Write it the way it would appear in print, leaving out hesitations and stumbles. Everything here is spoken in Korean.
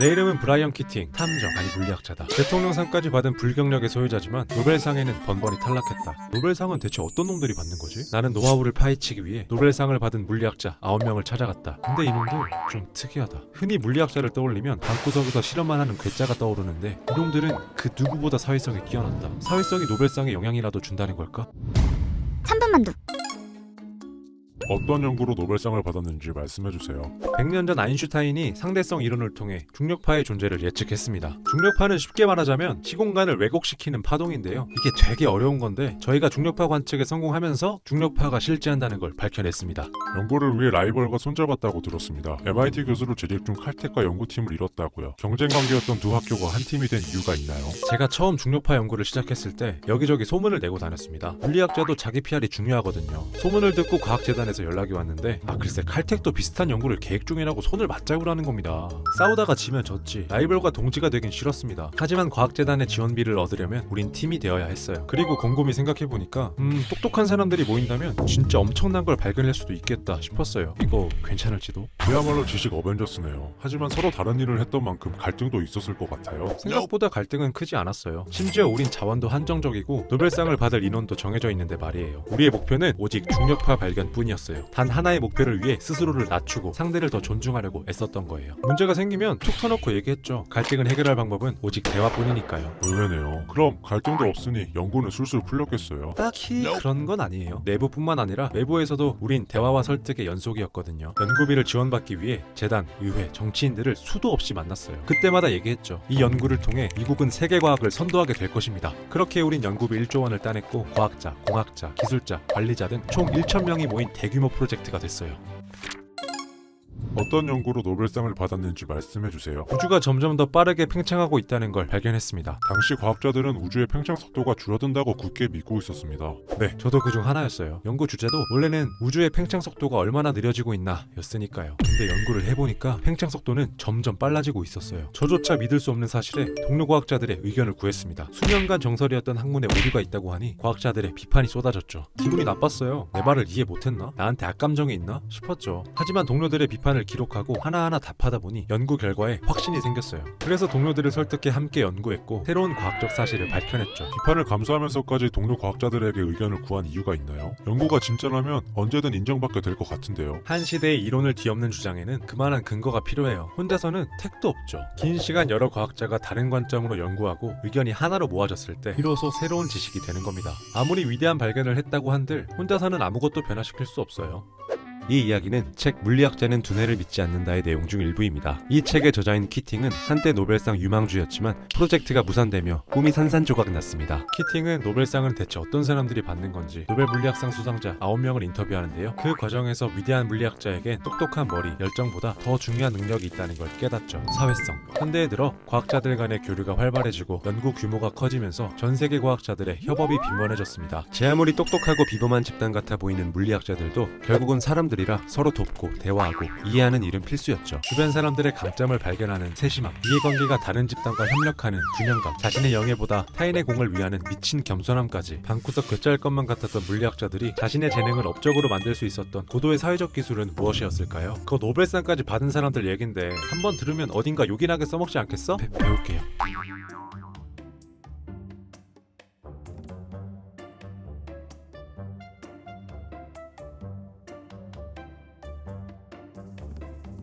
내 이름은 브라이언 키팅, 탐정 아니 물리학자다. 대통령상까지 받은 불경력의 소유자지만 노벨상에는 번번이 탈락했다. 노벨상은 대체 어떤 놈들이 받는 거지? 나는 노하우를 파헤치기 위해 노벨상을 받은 물리학자 9명을 찾아갔다. 근데 이놈들 좀 특이하다. 흔히 물리학자를 떠올리면 방구석에서 실험만 하는 괴짜가 떠오르는데 이놈들은 그 누구보다 사회성이 뛰어난다. 사회성이 노벨상에 영향이라도 준다는 걸까? 3분 만두. 어떤 연구로 노벨상을 받았는지 말씀해주세요. 100년 전 아인슈타인이 상대성 이론을 통해 중력파의 존재를 예측했습니다. 중력파는 쉽게 말하자면 시공간을 왜곡시키는 파동인데요. 이게 되게 어려운 건데 저희가 중력파 관측에 성공하면서 중력파가 실제한다는 걸 밝혀냈습니다. 연구를 위해 라이벌과 손잡았다고 들었습니다. MIT 교수로 재직 중 칼텍과 연구팀을 이뤘다고요. 경쟁 관계였던 두 학교가 한 팀이 된 이유가 있나요? 제가 처음 중력파 연구를 시작했을 때 여기저기 소문을 내고 다녔습니다. 물리학자도 자기 PR이 중요하거든요. 소문을 듣고 과학재단에서 연락이 왔는데 글쎄 칼텍도 비슷한 연구를 계획 중이라고 손을 맞잡으라는 겁니다. 싸우다가 지면 졌지 라이벌과 동지가 되긴 싫었습니다. 하지만 과학재단의 지원비를 얻으려면 우린 팀이 되어야 했어요. 그리고 곰곰이 생각해보니까 똑똑한 사람들이 모인다면 진짜 엄청난 걸 발견할 수도 있겠다 싶었어요. 이거 괜찮을지도? 그야말로 지식 어벤져스네요. 하지만 서로 다른 일을 했던 만큼 갈등도 있었을 것 같아요. 생각보다 갈등은 크지 않았어요. 심지어 우린 자원도 한정적이고 노벨상을 받을 인원도 정해져 있는데 말이에요. 우리의 목표는 오직 중력파 발견뿐이었어요. 단 하나의 목표를 위해 스스로를 낮추고 상대를 더 존중하려고 애썼던 거예요. 문제가 생기면 툭 터놓고 얘기했죠. 갈등을 해결할 방법은 오직 대화뿐이니까요. 의외네요. 그럼 갈등도 없으니 연구는 술술 풀렸겠어요. 딱히 그런 건 아니에요. 내부뿐만 아니라 외부에서도 우린 대화와 설득의 연속이었거든요. 연구비를 지원받기 위해 재단, 의회, 정치인들을 수도 없이 만났어요. 그때마다 얘기했죠. 이 연구를 통해 미국은 세계과학을 선도하게 될 것입니다. 그렇게 우린 연구비 1조 원을 따냈고 과학자, 공학자, 기술자, 관리자 등 총 1,000명이 모인 대규모 프로젝트가 됐어요. 어떤 연구로 노벨상을 받았는지 말씀해주세요. 우주가 점점 더 빠르게 팽창하고 있다는 걸 발견했습니다. 당시 과학자들은 우주의 팽창 속도가 줄어든다고 굳게 믿고 있었습니다. 네, 저도 그중 하나였어요. 연구 주제도 원래는 우주의 팽창 속도가 얼마나 느려지고 있나 였으니까요. 근데 연구를 해보니까 팽창 속도는 점점 빨라지고 있었어요. 저조차 믿을 수 없는 사실에 동료 과학자들의 의견을 구했습니다. 수년간 정설이었던 학문에 오류가 있다고 하니 과학자들의 비판이 쏟아졌죠. 기분이 나빴어요. 내 말을 이해 못했나? 나한테 악감정이 있나? 싶었죠. 하지만 동료들의 비판을 기록하고 하나하나 답하다 보니 연구 결과에 확신이 생겼어요. 그래서 동료들을 설득해 함께 연구했고 새로운 과학적 사실을 밝혀냈죠. 비판을 감수하면서까지 동료 과학자들에게 의견을 구한 이유가 있나요? 연구가 진짜라면 언제든 인정받게 될 것 같은데요. 한 시대의 이론을 뒤엎는 주장에는 그만한 근거가 필요해요. 혼자서는 택도 없죠. 긴 시간 여러 과학자가 다른 관점으로 연구하고 의견이 하나로 모아졌을 때 비로소 새로운 지식이 되는 겁니다. 아무리 위대한 발견을 했다고 한들 혼자서는 아무것도 변화시킬 수 없어요. 이 이야기는 책 물리학자는 두뇌를 믿지 않는다의 내용 중 일부입니다. 이 책의 저자인 키팅은 한때 노벨상 유망주였지만 프로젝트가 무산되며 꿈이 산산조각 났습니다. 키팅은 노벨상을 대체 어떤 사람들이 받는 건지 노벨 물리학상 수상자 9명을 인터뷰하는데요. 그 과정에서 위대한 물리학자에겐 똑똑한 머리, 열정보다 더 중요한 능력이 있다는 걸 깨닫죠. 사회성. 현대에 들어 과학자들 간의 교류가 활발해지고 연구 규모가 커지면서 전 세계 과학자들의 협업이 빈번해졌습니다. 제 아무리 똑똑하고 비범한 집단 같아 보이는 물리학자들도 결국은 사람들이라 서로 돕고 대화하고 이해하는 일은 필수였죠. 주변 사람들의 강점을 발견하는 세심함, 이해관계가 다른 집단과 협력하는 균형감, 자신의 영예보다 타인의 공을 위하는 미친 겸손함까지 방구석 괴짜일 것만 같았던 물리학자들이 자신의 재능을 업적으로 만들 수 있었던 고도의 사회적 기술은 무엇이었을까요? 그거 노벨상까지 받은 사람들 얘긴데 한번 들으면 어딘가 요긴하게 써먹지 않겠어? 배울게요.